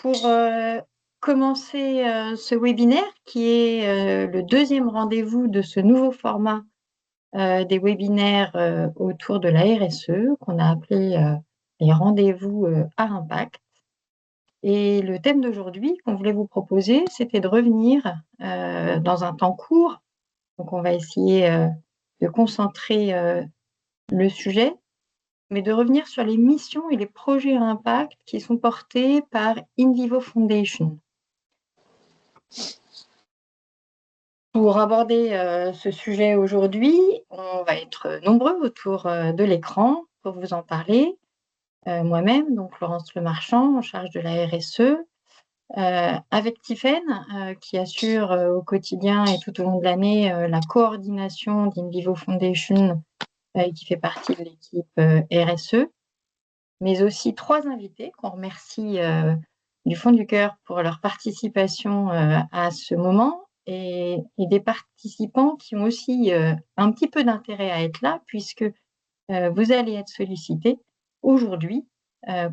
Pour commencer ce webinaire qui est le deuxième rendez-vous de ce nouveau format des webinaires autour de la RSE qu'on a appelé les rendez-vous à impact. Et le thème d'aujourd'hui qu'on voulait vous proposer, c'était de revenir dans un temps court. Donc on va essayer de concentrer le sujet, mais de revenir sur les missions et les projets à impact qui sont portés par InVivo Foundation. Pour aborder ce sujet aujourd'hui, on va être nombreux autour de l'écran pour vous en parler. Moi-même, donc Florence Lemarchand, en charge de la RSE, avec Tiffaine, qui assure au quotidien et tout au long de l'année la coordination d'InVivo Foundation, et qui fait partie de l'équipe RSE, mais aussi 3 invités qu'on remercie du fond du cœur pour leur participation à ce moment, et des participants qui ont aussi un petit peu d'intérêt à être là, puisque vous allez être sollicités aujourd'hui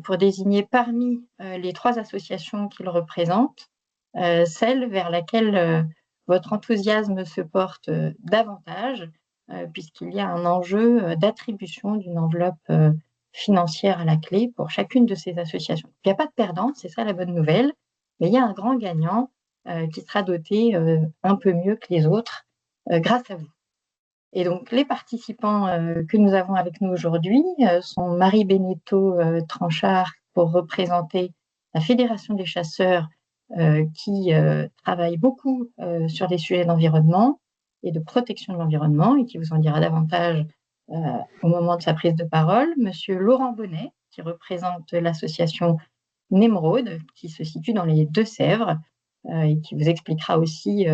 pour désigner parmi les 3 associations qu'ils représentent, celle vers laquelle votre enthousiasme se porte davantage, puisqu'il y a un enjeu d'attribution d'une enveloppe financière à la clé pour chacune de ces associations. Il n'y a pas de perdant, c'est ça la bonne nouvelle, mais il y a un grand gagnant qui sera doté un peu mieux que les autres grâce à vous. Et donc, les participants que nous avons avec nous aujourd'hui sont Marie Benetto Tranchard pour représenter la Fédération des chasseurs qui travaille beaucoup sur les sujets d'environnement et de protection de l'environnement et qui vous en dira davantage au moment de sa prise de parole. Monsieur Laurent Bonnet, qui représente l'association Nemrod, qui se situe dans les Deux-Sèvres et qui vous expliquera aussi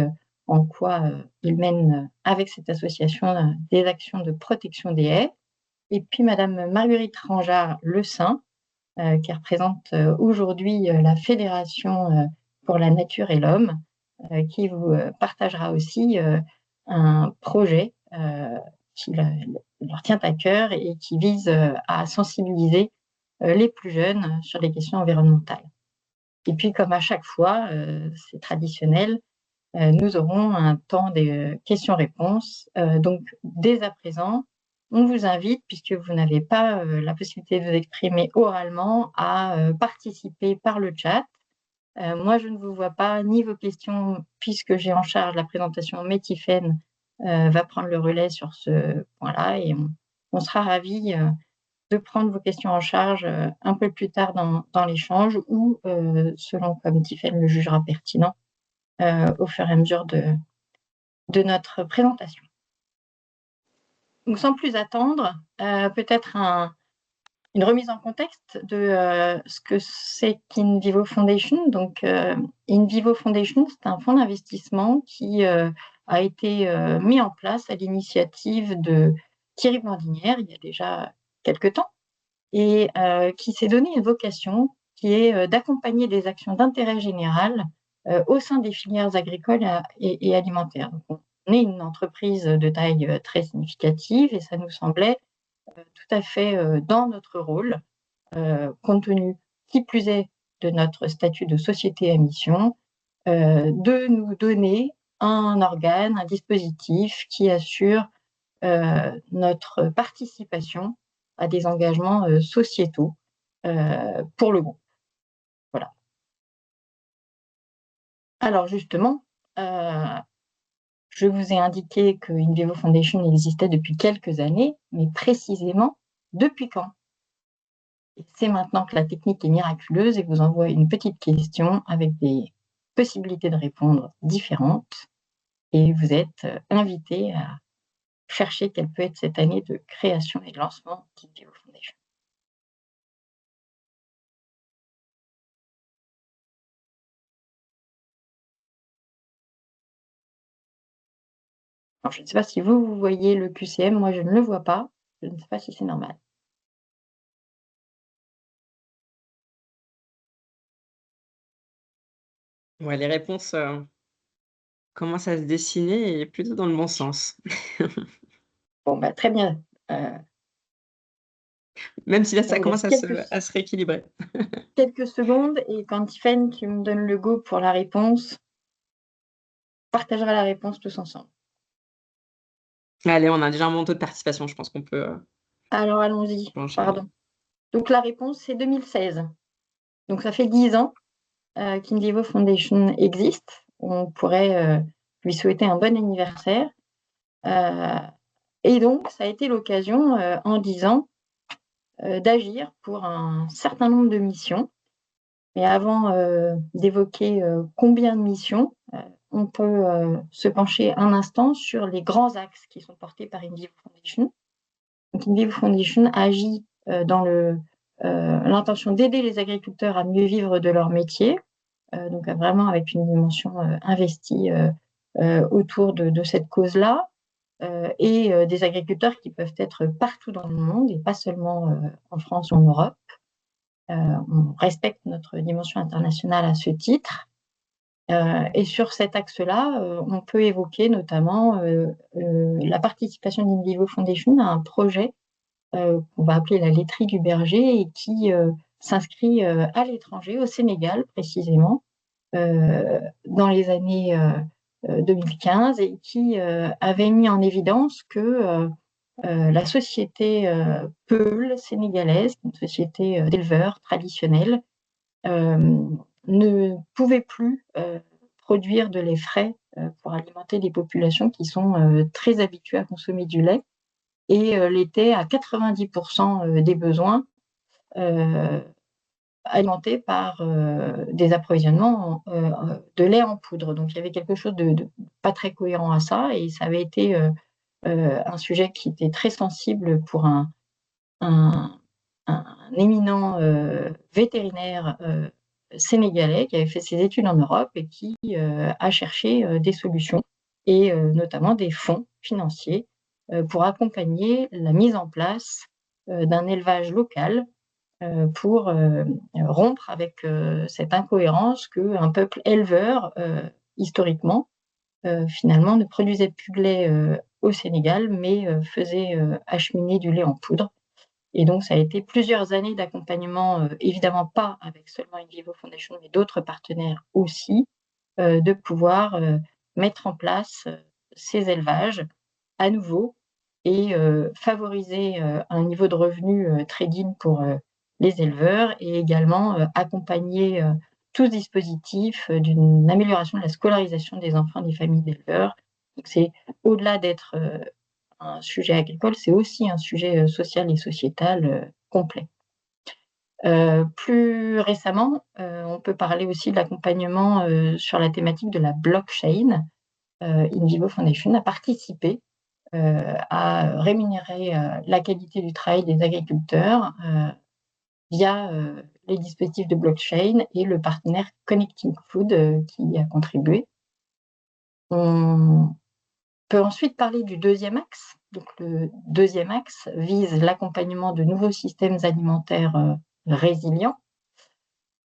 en quoi il mène avec cette association des actions de protection des haies. Et puis Madame Marguerite Rangeard-Le Saint, qui représente aujourd'hui la Fédération pour la nature et l'homme, qui vous partagera aussi un projet qui leur tient à cœur et qui vise à sensibiliser les plus jeunes sur les questions environnementales. Et puis, comme à chaque fois, c'est traditionnel, nous aurons un temps de questions-réponses. Donc, dès à présent, on vous invite, puisque vous n'avez pas la possibilité de vous exprimer oralement, à participer par le chat. Moi, je ne vous vois pas, ni vos questions, puisque j'ai en charge la présentation, mais Tiffaine va prendre le relais sur ce point-là, et on sera ravis de prendre vos questions en charge un peu plus tard dans l'échange, ou selon comme Tiffaine le jugera pertinent, au fur et à mesure de notre présentation. Donc, sans plus attendre, peut-être une remise en contexte de ce que c'est qu'InVivo Foundation. Donc, InVivo Foundation, c'est un fonds d'investissement qui a été mis en place à l'initiative de Thierry Blandinière il y a déjà quelques temps, et qui s'est donné une vocation qui est d'accompagner des actions d'intérêt général au sein des filières agricoles et alimentaires. Donc, on est une entreprise de taille très significative et ça nous semblait tout à fait dans notre rôle, compte tenu qui plus est de notre statut de société à mission, de nous donner un organe, un dispositif qui assure notre participation à des engagements sociétaux pour le groupe. Voilà. Alors justement, je vous ai indiqué que InVivo Foundation existait depuis quelques années, mais précisément, depuis quand? C'est maintenant que la technique est miraculeuse et vous envoie une petite question avec des possibilités de répondre différentes. Et vous êtes invité à chercher quelle peut être cette année de création et de lancement d'InVivo Foundation. Alors, je ne sais pas si vous voyez le QCM, moi je ne le vois pas. Je ne sais pas si c'est normal. Ouais, les réponses commencent à se dessiner et plutôt dans le bon sens. Bon, bah, très bien. Euh, Même si là, Je ça vous laisse commence à se rééquilibrer. quelques secondes et quand Tiffaine, tu me donnes le go pour la réponse, on partagera la réponse tous ensemble. Allez, on a déjà un bon taux de participation, je pense qu'on Alors allons-y, peut enchaîner. pardon. Donc la réponse, c'est 2016. Donc ça fait 10 ans qu'Invivo Foundation existe. On pourrait lui souhaiter un bon anniversaire. Et donc, ça a été l'occasion, en 10 ans, d'agir pour un certain nombre de missions. Mais avant d'évoquer combien de missions, on peut se pencher un instant sur les grands axes qui sont portés par Invivo Foundation. Donc, Invivo Foundation agit dans l'intention d'aider les agriculteurs à mieux vivre de leur métier, donc vraiment avec une dimension investie autour de cette cause-là, et des agriculteurs qui peuvent être partout dans le monde et pas seulement en France ou en Europe. On respecte notre dimension internationale à ce titre. Et sur cet axe-là, on peut évoquer notamment la participation d'Invivo Foundation à un projet qu'on va appeler la laiterie du berger et qui s'inscrit à l'étranger, au Sénégal précisément, dans les années 2015 et qui avait mis en évidence que la société Peul sénégalaise, une société d'éleveurs traditionnels, ne pouvait plus produire de lait frais pour alimenter des populations qui sont très habituées à consommer du lait et l'était à 90% des besoins alimentés par des approvisionnements de lait en poudre. Donc il y avait quelque chose de pas très cohérent à ça et ça avait été un sujet qui était très sensible pour un, un éminent vétérinaire sénégalais qui avait fait ses études en Europe et qui a cherché des solutions et notamment des fonds financiers pour accompagner la mise en place d'un élevage local pour rompre avec cette incohérence qu'un peuple éleveur, historiquement, finalement, ne produisait plus de lait au Sénégal, mais faisait acheminer du lait en poudre. Et donc, ça a été plusieurs années d'accompagnement, évidemment pas avec seulement Invivo Foundation, mais d'autres partenaires aussi, de pouvoir mettre en place ces élevages à nouveau et favoriser un niveau de revenu très digne pour les éleveurs et également accompagner tout ce dispositif d'une amélioration de la scolarisation des enfants des familles d'éleveurs. Donc c'est au-delà d'être un sujet agricole, c'est aussi un sujet social et sociétal complet. Plus récemment, on peut parler aussi de l'accompagnement sur la thématique de la blockchain. Invivo Foundation a participé à rémunérer la qualité du travail des agriculteurs via les dispositifs de blockchain et le partenaire Connecting Food qui y a contribué. On peut ensuite parler du deuxième axe. Donc, le deuxième axe vise l'accompagnement de nouveaux systèmes alimentaires résilients.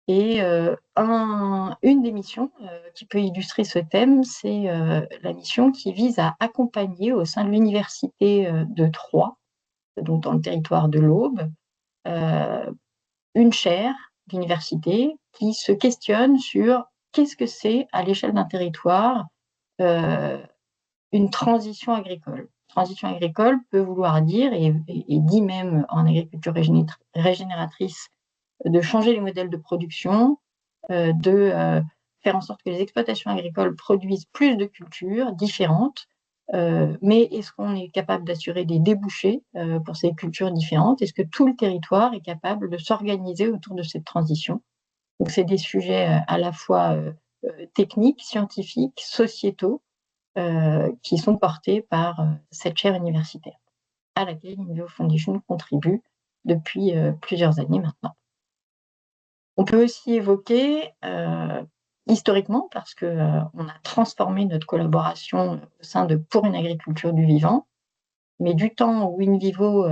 Et une des missions qui peut illustrer ce thème, c'est la mission qui vise à accompagner au sein de l'université de Troyes, donc dans le territoire de l'Aube, une chaire d'université qui se questionne sur qu'est-ce que c'est à l'échelle d'un territoire une transition agricole. Transition agricole peut vouloir dire, et dit même en agriculture régénératrice, de changer les modèles de production, de faire en sorte que les exploitations agricoles produisent plus de cultures différentes. Mais est-ce qu'on est capable d'assurer des débouchés pour ces cultures différentes? Est-ce que tout le territoire est capable de s'organiser autour de cette transition? Donc, c'est des sujets à la fois techniques, scientifiques, sociétaux, qui sont portés par cette chaire universitaire, à laquelle Invivo Foundation contribue depuis plusieurs années maintenant. On peut aussi évoquer historiquement, parce qu'on a transformé notre collaboration au sein de Pour une agriculture du vivant, mais du temps où Invivo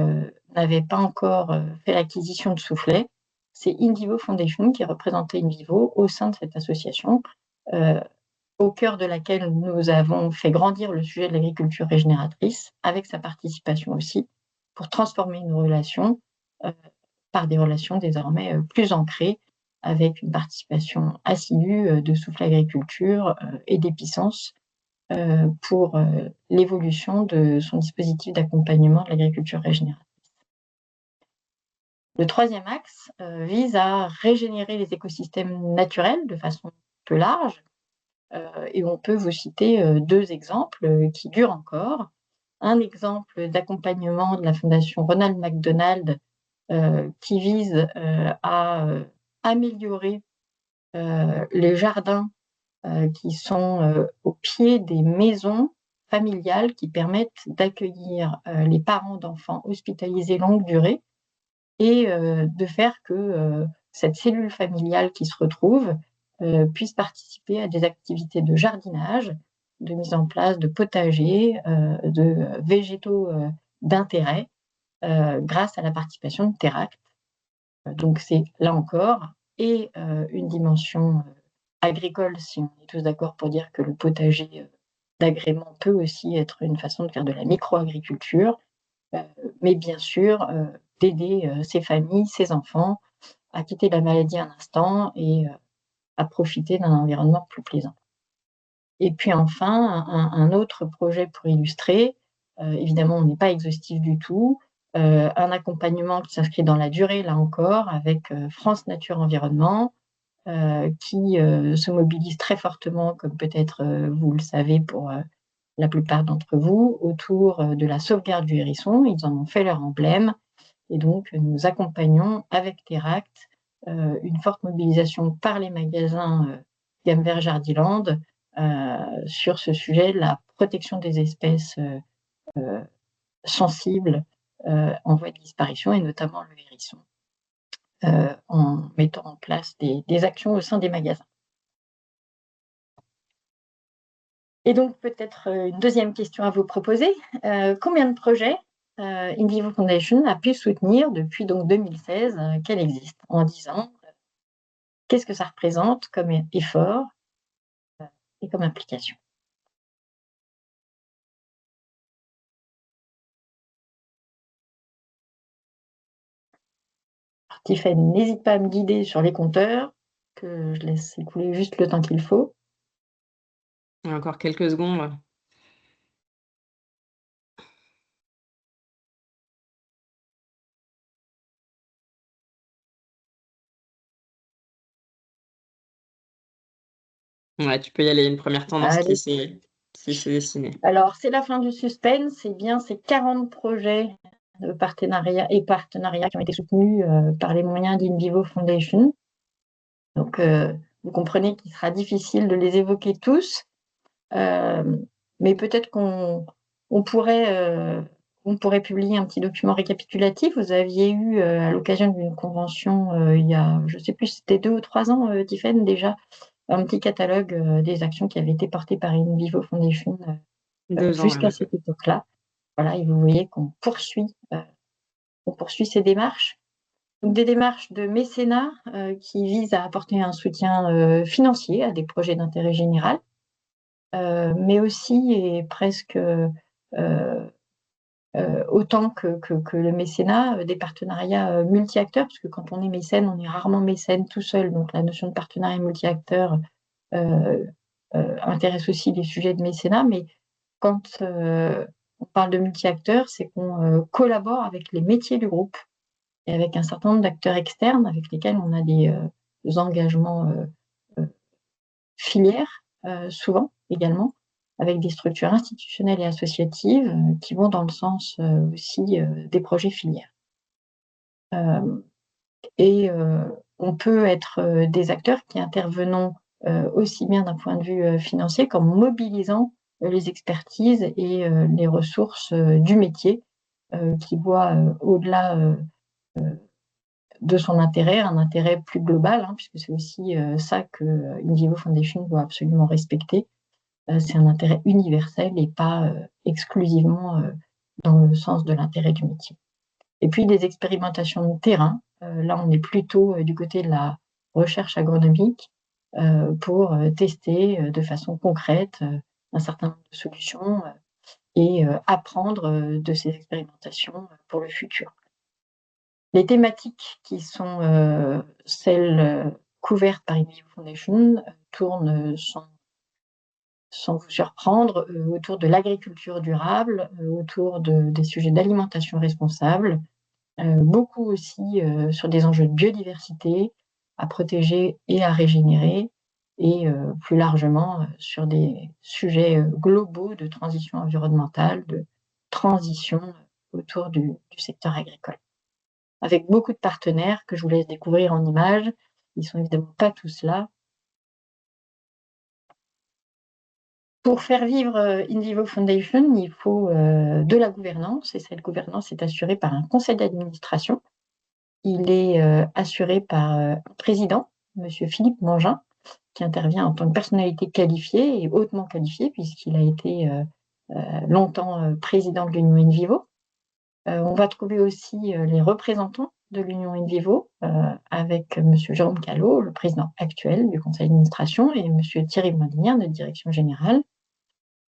n'avait pas encore fait l'acquisition de Soufflet, c'est Invivo Foundation qui représentait Invivo au sein de cette association, au cœur de laquelle nous avons fait grandir le sujet de l'agriculture régénératrice, avec sa participation aussi, pour transformer nos relations par des relations désormais plus ancrées, avec une participation assidue de Souffle Agriculture et d'Epicense pour l'évolution de son dispositif d'accompagnement de l'agriculture régénérative. Le troisième axe vise à régénérer les écosystèmes naturels de façon peu large, et on peut vous citer deux exemples qui durent encore. Un exemple d'accompagnement de la Fondation Ronald McDonald qui vise à améliorer les jardins qui sont au pied des maisons familiales qui permettent d'accueillir les parents d'enfants hospitalisés longue durée et de faire que cette cellule familiale qui se retrouve puisse participer à des activités de jardinage, de mise en place de potagers, de végétaux d'intérêt grâce à la participation de Teract. Donc c'est là encore et une dimension agricole, si on est tous d'accord pour dire que le potager d'agrément peut aussi être une façon de faire de la micro-agriculture, mais bien sûr d'aider ces familles, ces enfants à quitter la maladie un instant et à profiter d'un environnement plus plaisant. Et puis enfin, un autre projet pour illustrer, évidemment on n'est pas exhaustif du tout, un accompagnement qui s'inscrit dans la durée, là encore, avec France Nature Environnement, qui se mobilise très fortement, comme peut-être vous le savez pour la plupart d'entre vous, autour de la sauvegarde du hérisson. Ils en ont fait leur emblème. Et donc, nous accompagnons avec Teract une forte mobilisation par les magasins Gamme Vert Jardiland sur ce sujet, la protection des espèces sensibles en voie de disparition, et notamment le hérisson, en mettant en place des actions au sein des magasins. Et donc, peut-être une deuxième question à vous proposer. Combien de projets In Vivo Foundation a pu soutenir depuis donc 2016 qu'elle existe, en 10 ans? Qu'est-ce que ça représente comme effort et comme implication? Alors, Tiffany, n'hésite pas à me guider sur les compteurs, que je laisse écouler juste le temps qu'il faut. Il y a encore quelques secondes. Ouais, tu peux y aller, une première tendance Allez. qui s'est dessinée. Alors, c'est la fin du suspense. C'est bien ces 40 projets de partenariats qui ont été soutenus par les moyens d'In Vivo Foundation. Donc, vous comprenez qu'il sera difficile de les évoquer tous, mais peut-être qu'on pourrait publier un petit document récapitulatif. Vous aviez eu, à l'occasion d'une convention, il y a, je ne sais plus si c'était 2 ou 3 ans, Tiffaine, déjà, un petit catalogue des actions qui avaient été portées par In Vivo Foundation 2 ans, jusqu'à ouais. cette époque-là. Voilà, et vous voyez qu'on poursuit ces démarches. Donc, des démarches de mécénat qui visent à apporter un soutien financier à des projets d'intérêt général, mais aussi et presque autant que le mécénat, des partenariats multi-acteurs, parce que quand on est mécène, on est rarement mécène tout seul. Donc la notion de partenariat multi-acteurs intéresse aussi les sujets de mécénat, mais quand on parle de multi-acteurs, c'est qu'on collabore avec les métiers du groupe et avec un certain nombre d'acteurs externes avec lesquels on a des engagements filières, souvent également, avec des structures institutionnelles et associatives qui vont dans le sens aussi des projets filières. Et on peut être des acteurs qui intervenons aussi bien d'un point de vue financier qu'en mobilisant les expertises et les ressources du métier qui voit au-delà de son intérêt, un intérêt plus global, hein, puisque c'est aussi ça que In Vivo Foundation doit absolument respecter. C'est un intérêt universel et pas exclusivement dans le sens de l'intérêt du métier. Et puis des expérimentations de terrain. Là, on est plutôt du côté de la recherche agronomique pour tester de façon concrète un certain nombre de solutions et apprendre de ces expérimentations pour le futur. Les thématiques qui sont celles couvertes par InVivo Foundation tournent sans vous surprendre, autour de l'agriculture durable, autour des sujets d'alimentation responsable, beaucoup aussi sur des enjeux de biodiversité à protéger et à régénérer, et plus largement sur des sujets globaux de transition environnementale, de transition autour du secteur agricole. Avec beaucoup de partenaires que je vous laisse découvrir en images. Ils sont évidemment pas tous là. Pour faire vivre InVivo Foundation, il faut de la gouvernance, et cette gouvernance est assurée par un conseil d'administration. Il est assuré par un président, Monsieur Philippe Mangin, qui intervient en tant que personnalité qualifiée et hautement qualifiée, puisqu'il a été longtemps président de l'Union InVivo. On va trouver aussi les représentants de l'Union InVivo, avec Monsieur Jérôme Callot, le président actuel du conseil d'administration, et Monsieur Thierry Mondinière, notre direction générale.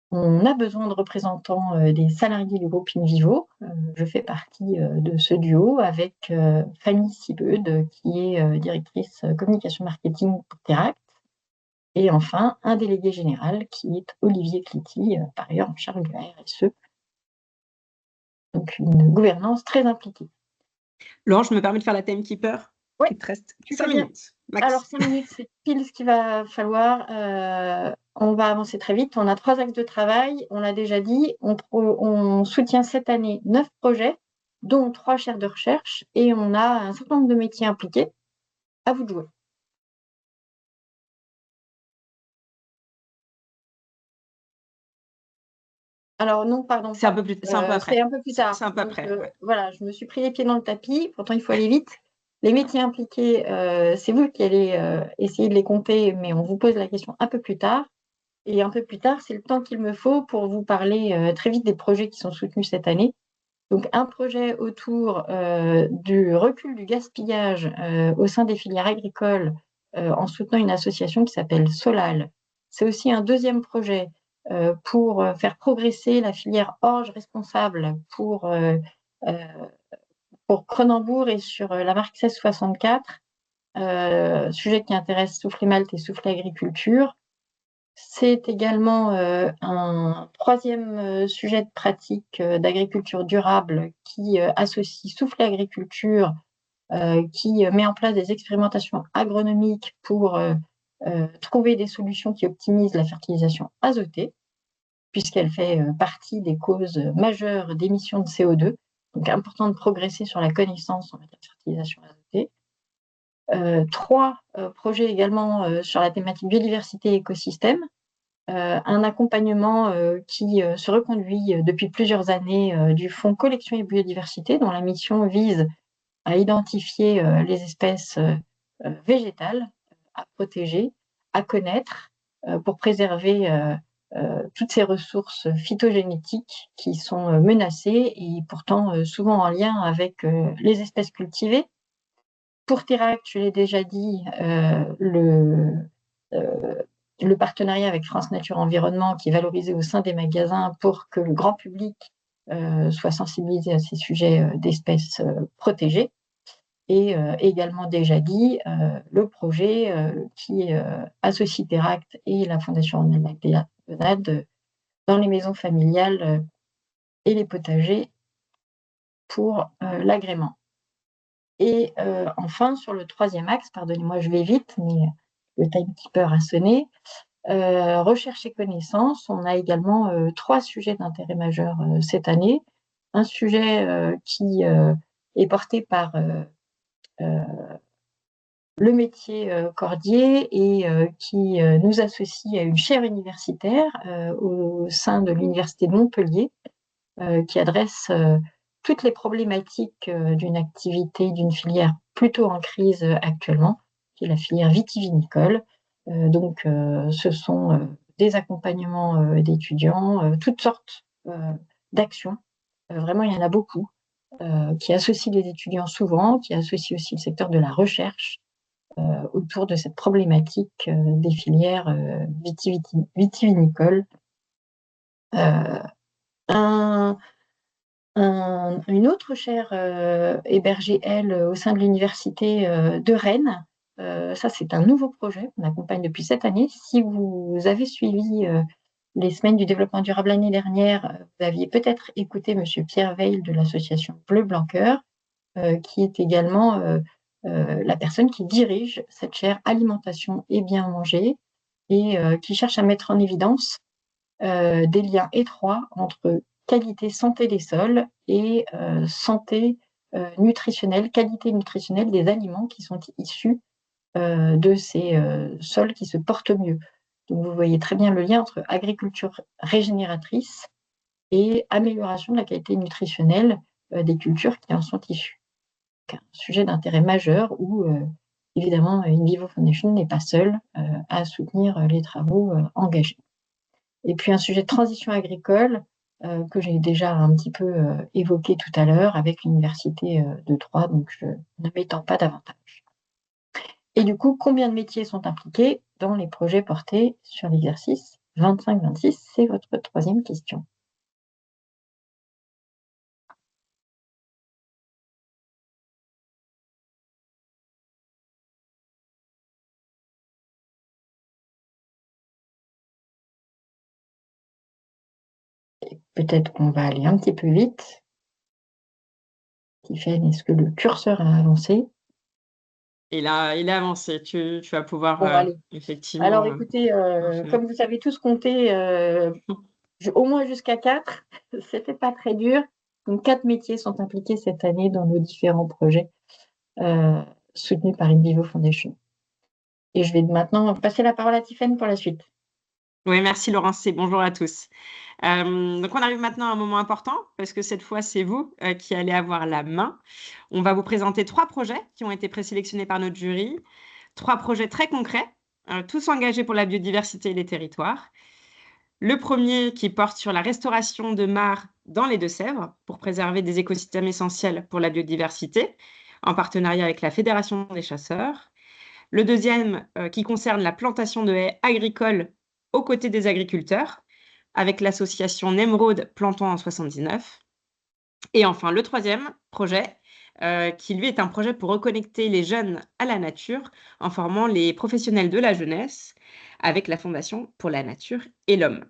On a besoin de représentants des salariés du groupe InVivo. Je fais partie de ce duo avec Fanny Sibeud, qui est directrice communication marketing pour Teract. Et enfin, un délégué général qui est Olivier Clity, par ailleurs en charge de la RSE. Donc une gouvernance très impliquée. Laurent, je me permets de faire la timekeeper. Oui, Il te reste tu 5 fais bien. minutes, max. Alors 5 minutes, c'est pile ce qu'il va falloir. On va avancer très vite. On a 3 axes de travail, on l'a déjà dit. On soutient cette année 9 projets, dont 3 chaires de recherche, et on a un certain nombre de métiers impliqués. À vous de jouer. Alors non, pardon. C'est un peu après. C'est un peu plus tard. C'est un peu Donc, après, ouais. voilà, je me suis pris les pieds dans le tapis. Pourtant, il faut aller vite. Les métiers impliqués, c'est vous qui allez essayer de les compter, mais on vous pose la question un peu plus tard. Et un peu plus tard, c'est le temps qu'il me faut pour vous parler très vite des projets qui sont soutenus cette année. Donc, un projet autour du recul du gaspillage au sein des filières agricoles en soutenant une association qui s'appelle Solal. C'est aussi un deuxième projet pour faire progresser la filière orge responsable pour Cronenbourg et sur la marque 1664, sujet qui intéresse Soufflé Malte et Soufflé Agriculture. C'est également un troisième sujet de pratique d'agriculture durable qui associe Soufflé Agriculture, qui met en place des expérimentations agronomiques pour trouver des solutions qui optimisent la fertilisation azotée, puisqu'elle fait partie des causes majeures d'émissions de CO2. Donc, important de progresser sur la connaissance en matière de fertilisation azotée. 3 projets également sur la thématique biodiversité et écosystème. Un accompagnement qui se reconduit depuis plusieurs années du Fonds Collection et Biodiversité, dont la mission vise à identifier les espèces végétales à protéger, à connaître, pour préserver toutes ces ressources phytogénétiques qui sont menacées et pourtant souvent en lien avec les espèces cultivées. Pour Teract, je l'ai déjà dit, le partenariat avec France Nature Environnement qui est valorisé au sein des magasins pour que le grand public soit sensibilisé à ces sujets d'espèces protégées. Et également déjà dit, le projet qui associe Teract et la Fondation Ronald McDonald dans les maisons familiales et les potagers pour l'agrément. Et enfin, sur le troisième axe, pardonnez-moi, je vais vite, mais le timekeeper a sonné. Recherche et connaissances, on a également 3 sujets d'intérêt majeur cette année. Un sujet qui est porté par le métier cordier et qui nous associe à une chaire universitaire au sein de l'Université de Montpellier, qui adresse toutes les problématiques d'une activité, d'une filière plutôt en crise actuellement, qui est la filière vitivinicole. Donc, ce sont des accompagnements d'étudiants, toutes sortes d'actions. Vraiment, il y en a beaucoup qui associent les étudiants souvent, qui associent aussi le secteur de la recherche autour de cette problématique des filières vitivinicoles. Un Une autre chaire hébergée, elle, au sein de l'université de Rennes. Ça, c'est un nouveau projet qu'on accompagne depuis cette année. Si vous avez suivi les semaines du développement durable l'année dernière, vous aviez peut-être écouté Monsieur Pierre Veil de l'association Bleu Blanc Cœur, qui est également la personne qui dirige cette chaire alimentation et bien manger et qui cherche à mettre en évidence des liens étroits entre qualité santé des sols et santé nutritionnelle, qualité nutritionnelle des aliments qui sont issus de ces sols qui se portent mieux. Donc vous voyez très bien le lien entre agriculture régénératrice et amélioration de la qualité nutritionnelle des cultures qui en sont issues. Un sujet d'intérêt majeur où évidemment In Vivo Foundation n'est pas seule à soutenir les travaux engagés. Et puis un sujet de transition agricole que j'ai déjà un petit peu évoqué tout à l'heure avec l'université de Troyes, donc je ne m'étends pas davantage. Et du coup, combien de métiers sont impliqués dans les projets portés sur l'exercice 25-26? C'est votre troisième question. Peut-être qu'on va aller un petit peu vite. Tiffaine, est-ce que le curseur a avancé? Il a avancé. Tu vas pouvoir, Bon, allez. Alors, effectivement, écoutez, enchaîner. comme vous savez tous compter au moins jusqu'à 4, c'était pas très dur. Donc, 4 métiers sont impliqués cette année dans nos différents projets soutenus par In Vivo Foundation. Et je vais maintenant passer la parole à Tiffaine pour la suite. Oui, merci Laurence et bonjour à tous. Donc on arrive maintenant à un moment important parce que cette fois, c'est vous qui allez avoir la main. On va vous présenter 3 projets qui ont été présélectionnés par notre jury. 3 projets très concrets, tous engagés pour la biodiversité et les territoires. Le premier qui porte sur la restauration de mares dans les Deux-Sèvres pour préserver des écosystèmes essentiels pour la biodiversité, en partenariat avec la Fédération des chasseurs. Le deuxième qui concerne la plantation de haies agricoles aux côtés des agriculteurs, avec l'association Nemrod Plantons en 79. Et enfin, le troisième projet, qui lui est un projet pour reconnecter les jeunes à la nature en formant les professionnels de la jeunesse avec la Fondation pour la nature et l'homme.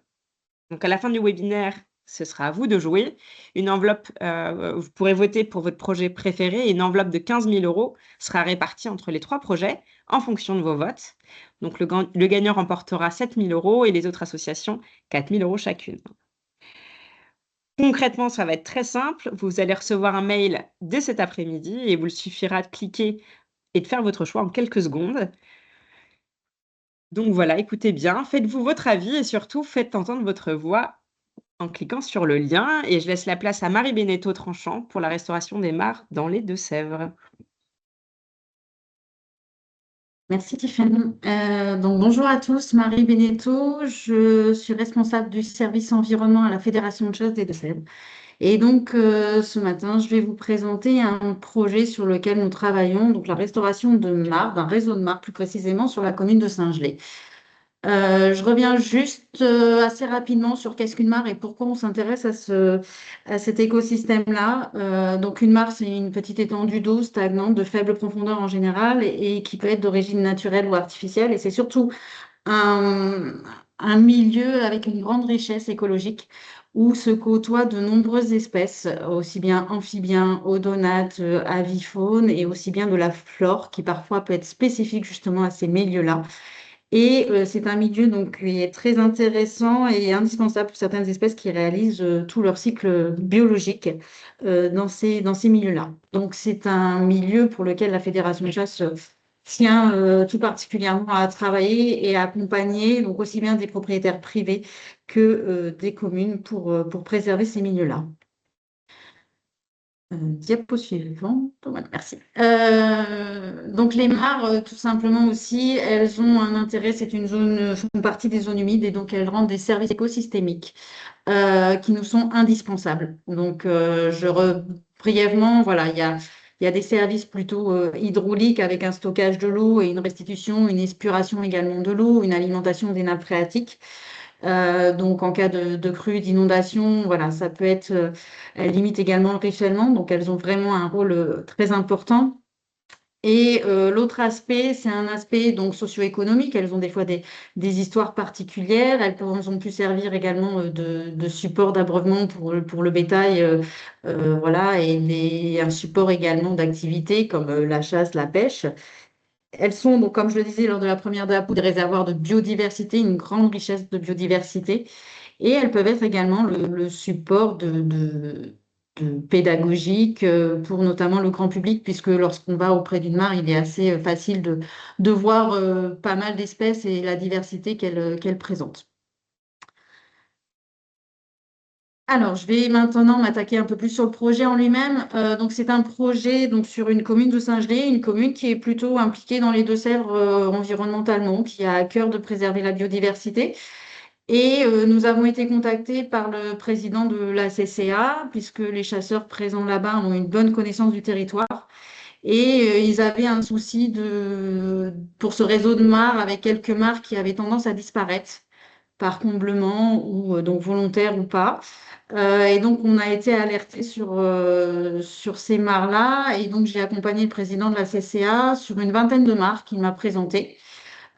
Donc à la fin du webinaire, ce sera à vous de jouer. Une enveloppe, vous pourrez voter pour votre projet préféré et une enveloppe de 15 000 € sera répartie entre les 3 projets en fonction de vos votes. Donc le gagnant remportera 7 000 € et les autres associations 4 000 € chacune. Concrètement, ça va être très simple. Vous allez recevoir un mail dès cet après-midi et il vous suffira de cliquer et de faire votre choix en quelques secondes. Donc voilà, écoutez bien, faites-vous votre avis et surtout faites entendre votre voix en cliquant sur le lien et je laisse la place à Marie Beneteau Tranchant pour la restauration des mares dans les Deux-Sèvres. Merci Tiffany. Donc bonjour à tous, Marie Beneteau, je suis responsable du service environnement à la Fédération de chasse des Deux-Sèvres. Et donc ce matin, je vais vous présenter un projet sur lequel nous travaillons, donc la restauration de mares, d'un réseau de mares plus précisément sur la commune de Saint-Gelais. Je reviens juste assez rapidement sur qu'est-ce qu'une mare et pourquoi on s'intéresse à cet écosystème-là. Donc une mare, c'est une petite étendue d'eau stagnante de faible profondeur en général et qui peut être d'origine naturelle ou artificielle. Et c'est surtout un, un milieu avec une grande richesse écologique où se côtoient de nombreuses espèces, aussi bien amphibiens, odonates, avifaune et aussi bien de la flore qui parfois peut être spécifique justement à ces milieux-là. Et c'est un milieu donc, qui est très intéressant et indispensable pour certaines espèces qui réalisent tout leur cycle biologique dans ces milieux-là. Donc c'est un milieu pour lequel la Fédération de chasse tient tout particulièrement à travailler et à accompagner donc aussi bien des propriétaires privés que des communes pour préserver ces milieux-là. Diapo suivante. Voilà, merci. Donc les mares, tout simplement aussi, elles ont un intérêt, c'est une zone, font partie des zones humides et donc elles rendent des services écosystémiques qui nous sont indispensables. Donc brièvement, voilà, il y a des services plutôt hydrauliques avec un stockage de l'eau et une restitution, une épuration également de l'eau, une alimentation des nappes phréatiques. Donc, en cas de crue, d'inondation, voilà, ça peut être, elles limitent également le ruissellement. Donc, elles ont vraiment un rôle très important. Et l'autre aspect, c'est un aspect donc socio-économique. Elles ont des fois des histoires particulières. Elles ont pu servir également de support d'abreuvement pour le bétail, voilà, et un support également d'activités comme la chasse, la pêche. Elles sont, donc, comme je le disais lors de la première DAPO, des réservoirs de biodiversité, une grande richesse de biodiversité. Et elles peuvent être également le support de pédagogique pour notamment le grand public, puisque lorsqu'on va auprès d'une mare, il est assez facile de voir pas mal d'espèces et la diversité qu'elle présente. Alors, je vais maintenant m'attaquer un peu plus sur le projet en lui-même. Donc, c'est un projet donc, sur une commune de Saint-Gelais, une commune qui est plutôt impliquée dans les Deux-Sèvres environnementalement, qui a à cœur de préserver la biodiversité. Et nous avons été contactés par le président de la CCA, puisque les chasseurs présents là-bas ont une bonne connaissance du territoire. Et ils avaient un souci pour ce réseau de mares, avec quelques mares qui avaient tendance à disparaître par comblement ou donc volontaire ou pas. Et donc, on a été alerté sur ces mares-là. Et donc, j'ai accompagné le président de la CCA sur une vingtaine de mares qu'il m'a présentées.